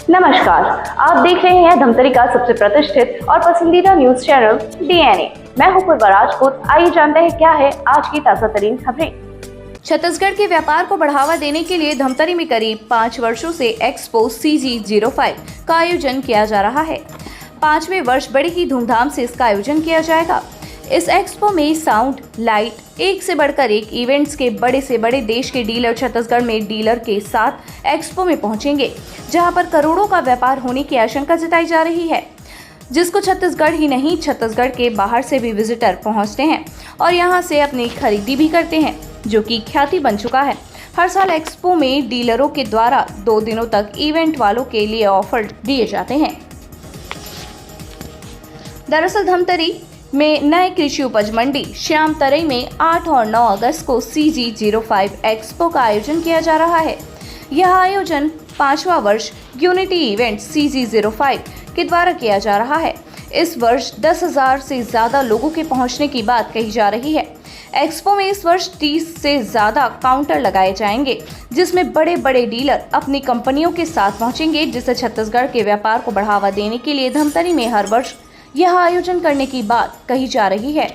नमस्कार, आप देख रहे हैं धमतरी का सबसे प्रतिष्ठित और पसंदीदा न्यूज चैनल डीएनए। मैं हूं पूर्वा राजपूत। आइए जानते हैं क्या है आज की ताजा तरीन खबरें। छत्तीसगढ़ के व्यापार को बढ़ावा देने के लिए धमतरी में करीब 5 वर्षों से एक्सपो CG05 का आयोजन किया जा रहा है। 5वें वर्ष बड़ी ही धूमधाम से इसका आयोजन किया जाएगा। इस एक्सपो में साउंड, लाइट, एक से बढ़कर एक इवेंट्स के बड़े से बड़े देश के डीलर छत्तीसगढ़ में डीलर के साथ एक्सपो में पहुंचेंगे, जहां पर करोड़ों का व्यापार होने की आशंका जताई जा रही है, जिसको छत्तीसगढ़ ही नहीं छत्तीसगढ़ के बाहर से भी विजिटर पहुंचते हैं और यहां से अपनी खरीदी भी करते हैं, जो कि ख्याति बन चुका है। हर साल एक्सपो में डीलरों के द्वारा 2 दिनों तक इवेंट वालों के लिए ऑफर दिए जाते हैं। दरअसल धमतरी में नए कृषि उपज मंडी श्याम तरई में 8 और 9 अगस्त को CG05 एक्सपो का आयोजन किया जा रहा है। यह आयोजन 5वां वर्ष यूनिटी इवेंट CG05 के द्वारा किया जा रहा है। इस वर्ष 10,000 से ज्यादा लोगों के पहुंचने की बात कही जा रही है। एक्सपो में इस वर्ष 30 से ज्यादा काउंटर लगाए जाएंगे, जिसमें बड़े बड़े डीलर अपनी कंपनियों के साथ पहुंचेंगे, जिससे छत्तीसगढ़ के व्यापार को बढ़ावा देने के लिए धमतरी में हर वर्ष यह आयोजन करने की बात कही जा रही है।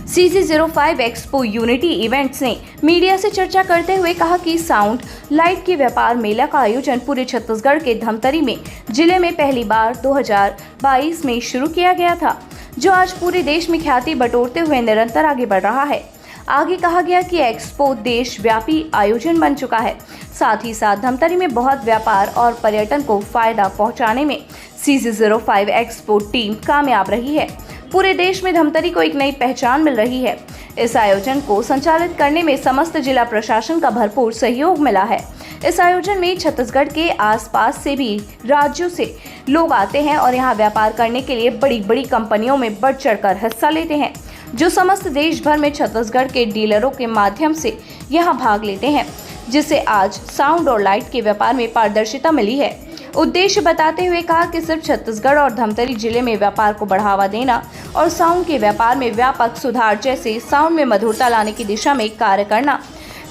CG05 एक्सपो यूनिटी इवेंट्स ने मीडिया से चर्चा करते हुए कहा कि साउंड, लाइट के व्यापार मेला का आयोजन पूरे छत्तीसगढ़ के धमतरी में जिले में पहली बार 2022 में शुरू किया गया था, जो आज पूरे देश में ख्याति बटोरते हुए निरंतर आगे बढ़ रहा है। आगे कहा गया कि एक्सपो देशव्यापी आयोजन बन चुका है, साथ ही साथ धमतरी में बहुत व्यापार और पर्यटन को फायदा पहुंचाने में CG05 एक्सपो टीम कामयाब रही है। पूरे देश में धमतरी को एक नई पहचान मिल रही है। इस आयोजन को संचालित करने में समस्त जिला प्रशासन का भरपूर सहयोग मिला है। इस आयोजन में छत्तीसगढ़ के आसपास से भी राज्यों से लोग आते हैं और यहाँ व्यापार करने के लिए बड़ी बड़ी कंपनियों में बढ़ चढ़कर हिस्सा लेते हैं, जो समस्त देश भर में छत्तीसगढ़ के डीलरों के माध्यम से यहाँ भाग लेते हैं, जिससे आज साउंड और लाइट के व्यापार में पारदर्शिता मिली है। उद्देश्य बताते हुए कहा कि सिर्फ छत्तीसगढ़ और धमतरी जिले में व्यापार को बढ़ावा देना और साउंड के व्यापार में व्यापक सुधार, जैसे साउंड में मधुरता लाने की दिशा में कार्य करना,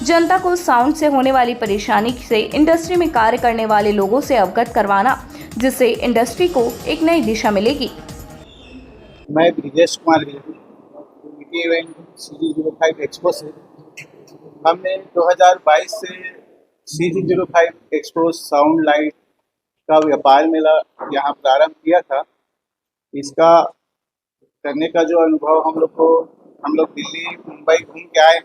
जनता को साउंड से होने वाली परेशानी से इंडस्ट्री में कार्य करने वाले लोगों से अवगत करवाना, जिससे इंडस्ट्री को एक नई दिशा मिलेगी। मैं Brijesh Kumar event CG05 expo से हमने 2022 से CG05 एक्सपो साउंड लाइट का व्यापार मेला यहाँ प्रारंभ किया था। इसका करने का जो अनुभव हम लोग दिल्ली, मुंबई घूम के आए,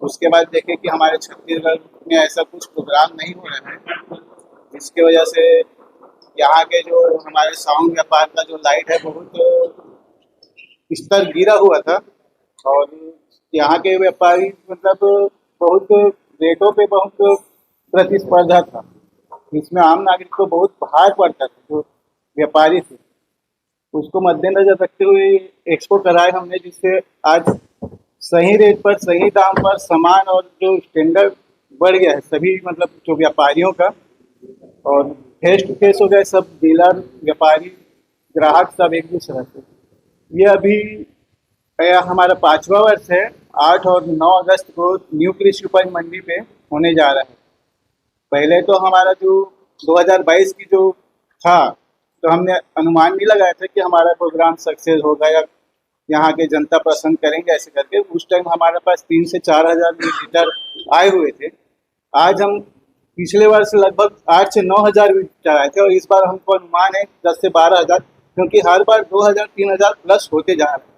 उसके बाद देखे कि हमारे छत्तीसगढ़ में ऐसा कुछ प्रोग्राम नहीं हो रहा है, जिसकी वजह से यहाँ के जो हमारे साउंड व्यापार का जो लाइट है बहुत स्तर गिरा हुआ था और यहाँ के व्यापारी मतलब बहुत रेटों पे बहुत प्रतिस्पर्धा था, इसमें आम नागरिक को बहुत भार पड़ता था। जो व्यापारी थे उसको मद्देनजर रखते हुए एक्सपो कराए हमने, जिससे आज सही रेट पर, सही दाम पर सामान और जो स्टैंडर्ड बढ़ गया है सभी मतलब जो व्यापारियों का, और फेस टू फेस हो गए सब डीलर, व्यापारी, ग्राहक सब एक दूसरे से। ये अभी हमारा 5वां वर्ष है। 8 और 9 अगस्त को न्यू कृषि उपज मंडी पे होने जा रहा है। पहले तो हमारा जो 2022 की जो था, तो हमने अनुमान भी लगाया था कि हमारा प्रोग्राम सक्सेस होगा या यहाँ के जनता पसंद करेंगे ऐसे करके। उस टाइम हमारे पास 3 से 4 हज़ार विजिटर आए हुए थे। आज हम पिछले वर्ष लगभग 8 से 9 हज़ार विजिटर आए थे और इस बार हमको अनुमान है 10 से 12 हज़ार, क्योंकि हर बार 2,000-3 हज़ार प्लस होते जा रहे हैं।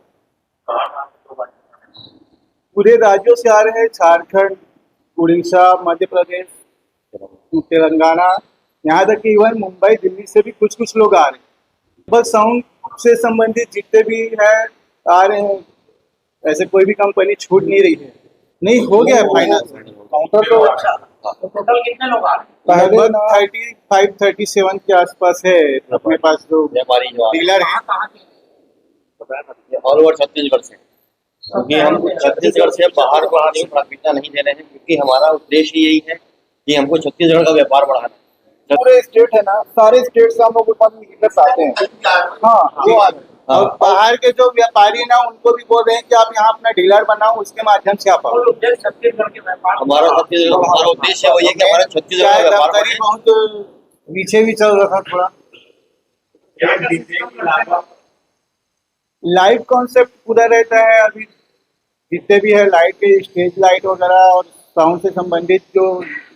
पूरे राज्यों से आ रहे हैं, झारखंड, उड़ीसा, मध्य प्रदेश, तेलंगाना, यहाँ तक कि इवन मुंबई, दिल्ली से भी कुछ लोग आ रहे हैं। बस साउंड से संबंधित जितने भी है आ रहे हैं, ऐसे कोई भी कंपनी छूट नहीं रही है। नहीं हो गया है फाइनल काउंटर तो टोटल कितने लोग आ रहे हैं? लगभग 35-37 के आसपास है अपने पास जो व्यापारी डीलर है। ऑल ओवर छत्तीसगढ़ से, क्योंकि हम छत्तीसगढ़ से बाहर बढ़ाने को प्राथमिकता नहीं दे रहे हैं, क्योंकि हमारा उद्देश्य यही है कि हमको छत्तीसगढ़ का व्यापार बढ़ाना है। पूरे स्टेट है ना, सारे स्टेट से हम लोग विजिटर्स आते हैं। हाँ, और बाहर के जो व्यापारी ना उनको भी बोल रहे हैं कि आप यहाँ अपना डीलर बनाओ, उसके माध्यम से आप आओ। छत्तीसगढ़ के व्यापार हमारा उद्देश्य वही है कि हमारा छत्तीसगढ़ का व्यापार बहुत पीछे भी चल रहा था थोड़ा। लाइट कॉन्सेप्ट पूरा रहता है। अभी जितने भी है लाइट के स्टेज लाइट वगैरह और साउंड से संबंधित जो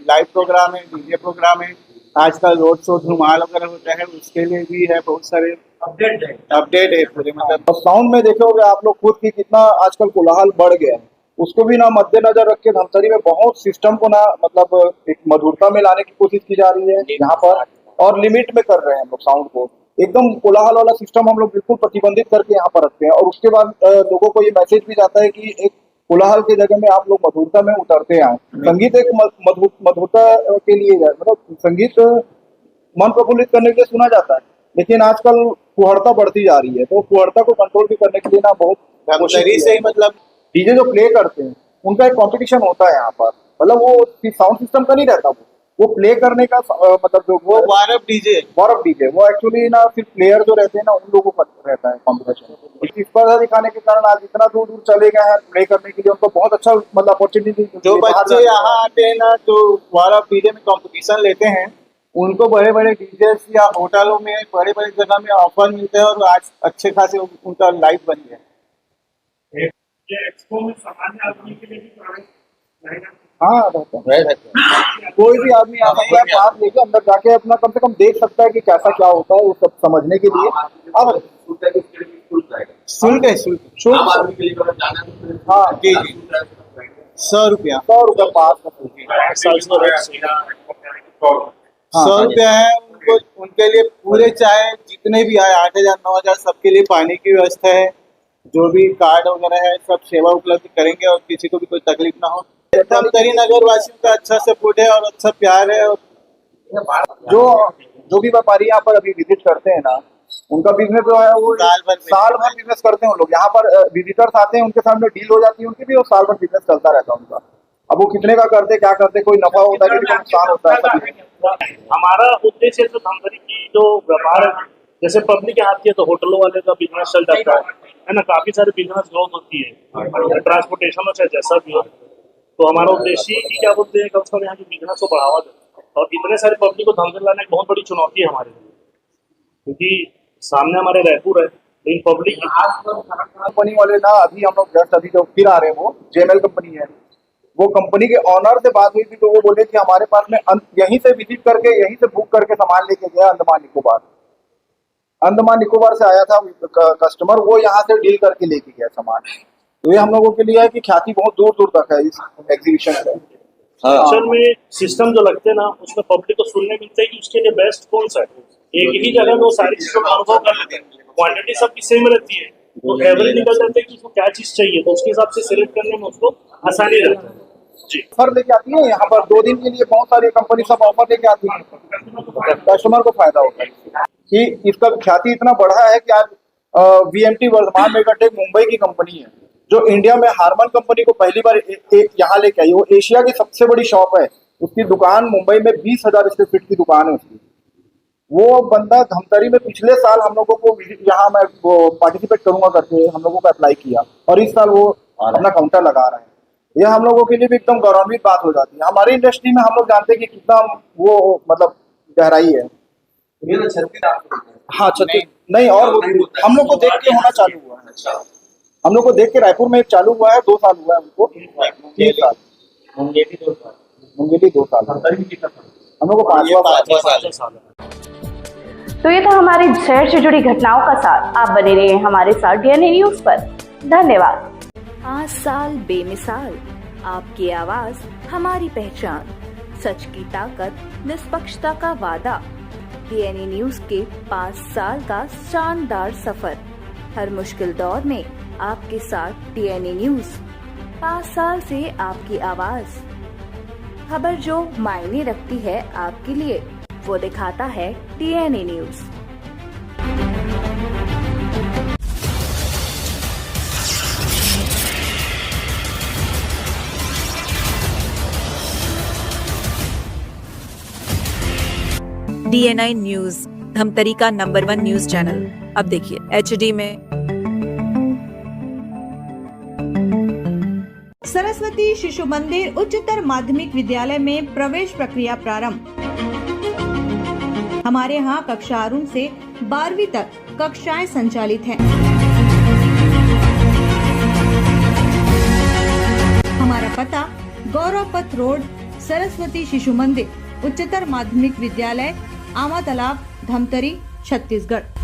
लाइव प्रोग्राम है, डीजे प्रोग्राम है, आजकल रोड शो धुमाल वगैरह होता है, उसके लिए भी है बहुत सारे अपडेट है पूरे। मतलब और साउंड में देखे होगे आप लोग खुद की कितना आजकल कोलाहल बढ़ गया है, उसको भी ना मद्देनजर रख के धमतरी में बहुत सिस्टम को ना मतलब एक मधुरता में लाने की कोशिश की जा रही है यहाँ पर, और लिमिट में कर रहे हैं हम लोग साउंड को। एकदम कोलाहल वाला सिस्टम हम लोग बिल्कुल प्रतिबंधित करके यहाँ पर रखते हैं, और उसके बाद लोगों को ये मैसेज भी जाता है कि एक कोलाहल की जगह में आप लोग मधुरता में उतरते आए। संगीत एक मधुरता के लिए है, मतलब संगीत मन प्रफुल्लित करने के लिए सुना जाता है, लेकिन आजकल कुहड़ता बढ़ती जा रही है, तो कुहड़ता को कंट्रोल भी करने के लिए ना बहुत धमतरी से ही मतलब डीजे जो प्ले करते हैं उनका एक कंपटीशन होता है यहाँ पर, मतलब वो साउंड सिस्टम का नहीं रहता, वो प्ले करने का मतलब जो वो वारब डीजे वो एक्चुअली ना सिर्फ प्लेयर जो रहते हैं ना उन लोगों का रहता है कॉम्पिटिशन। स्पर्धा दिखाने के कारण आज इतना दूर दूर चले गए हैं प्ले करने के लिए, उनको बहुत अच्छा मतलब अपॉर्चुनिटी। जो बच्चे यहाँ आते हैं ना जो वारब डीजे में कंपटीशन लेते हैं, उनको बड़े बड़े डीजे या होटलों में बड़े बड़े जगह में ऑफर मिलते हैं, और आज अच्छे खासे उनका लाइफ बन गया। एक्सपो में सामान्य आदमी के लिए भी रहेगा। हाँ कोई भी आदमी आ सकता है, पास लेके अंदर जाके अपना कम से कम देख सकता है कि कैसा क्या होता है, वो सब समझने के लिए। अब शुल्क है, शुल्क हाँ जी जी 100 रुपया पास का। 100 रुपया है उनको, उनके लिए पूरे चाहे जितने भी आए 8000 9000 सबके लिए पानी की व्यवस्था है, जो भी कार्ड वगैरह है सब सेवा उपलब्ध करेंगे, और किसी को भी कोई तकलीफ ना हो। धमतरी नगर वासियों का अच्छा सपोर्ट है और अच्छा प्यार है। और जो भी व्यापारी यहाँ पर अभी विजिट करते हैं ना, उनका बिजनेस जो है वो साल भर बिजनेस करते हैं। लोग यहाँ पर विजिटर्स आते हैं, उनके सामने डील हो जाती है उनकी भी, और साल भर बिजनेस चलता रहता है उनका। अब वो कितने का करते क्या करते, कोई नफा होता है कि नुकसान होता है। हमारा उद्देश्य तो धमतरी की जो व्यापार है, जैसे पब्लिक यहाँ आती है तो होटलों वाले का बिजनेस चल जाता है ना, काफी सारे बिजनेस ग्रोथ होती है, ट्रांसपोर्टेशन में चाहे जैसा भी हो। तो हमारा उद्देश्य ही क्या बोलते हैं, कम से कम यहाँ की बिजनेस को बढ़ावा दें, और इतने सारे पब्लिक को धमतरी लाना एक बहुत बड़ी चुनौती है हमारे लिए, क्योंकि सामने हमारे रायपुर है, लेकिन पब्लिक कंपनी वाले ना अभी हम लोग जस्ट अभी जो फिर आ रहे हैं, वो जेएमएल कंपनी है, वो कंपनी के ऑनर से बात हुई थी, तो वो बोले कि हमारे पास में यहीं से विजिट करके यहीं से बुक करके सामान लेके गया अंडमान निकोबार से आया था कस्टमर, वो यहाँ से डील करके लेके गया सामान। तो ये हम लोगों के लिए है कि ख्याति बहुत दूर दूर तक है इस एग्जीबिशन से। एक्चुअल में सिस्टम जो लगते हैं ना, उसमें पब्लिक को सुनने मिलता है कि उसके लिए बेस्ट कौन सा है। एक ही जगह में वो सारी चीजों का अनुभव कर लेते हैं, क्वांटिटी सबकी सेम रहती है, तो एवरेज निकल जाता है कि उसको क्या चीज चाहिए, तो उसके हिसाब से सिलेक्ट करने में उसको आसानी रहती है। ऑफर लेके आती है यहाँ पर 2 दिन के लिए, बहुत सारी कंपनी सब ऑफर लेके आती है, कस्टमर को फायदा होता है कि इसका ख्याति इतना बढ़ा है कि आज वीएमटी वर्धमान मेगाटेक मुंबई की कंपनी है, जो इंडिया में हार्मन कंपनी को पहली बार यहाँ लेके आई। वो एशिया की सबसे बड़ी शॉप है, उसकी दुकान मुंबई में 20,000 स्क्वायर फीट की दुकान है उसकी। वो बंदा धमतरी में पिछले साल हम लोगों को यहाँ मैं पार्टिसिपेट करूंगा करके हम लोगों को अप्लाई किया, और इस साल वो अपना काउंटर लगा रहे हैं। ये हम लोगों के लिए भी एकदम गौरवान्वित बात हो जाती है। हमारी इंडस्ट्री में हम लोग जानते हैं कि कितना वो मतलब गहराई है। हाँ 36 नहीं, और हम लोग को देख के होना चालू हुआ है, हम लोग को देख के रायपुर में एक चालू हुआ है, 2 साल हुआ है उनको, 3 साल मुंगेली 2 साल, हम लोग को 5 साल। तो ये था हमारे शहर से जुड़ी घटनाओं का साथ। आप बने रहिए हमारे साथ डीएनए न्यूज पर। धन्यवाद। 5 साल बेमिसाल, आपकी आवाज हमारी पहचान, सच की ताकत, निष्पक्षता का वादा। डीएनए न्यूज के 5 साल का शानदार सफर, हर मुश्किल दौर में आपके साथ डीएनए न्यूज। 5 साल से आपकी आवाज, खबर जो मायने रखती है आपके लिए, वो दिखाता है DNA news. DNI news, Dhamtari का नंबर 1 न्यूज चैनल। अब देखिए HD में। सरस्वती शिशु मंदिर उच्चतर माध्यमिक विद्यालय में प्रवेश प्रक्रिया प्रारंभ। हमारे यहाँ कक्षा आरंभ से 12वीं तक कक्षाएं संचालित हैं। हमारा पता गौरव पथ रोड, सरस्वती शिशु मंदिर, उच्चतर माध्यमिक विद्यालय, आमा तालाब, धमतरी, छत्तीसगढ़।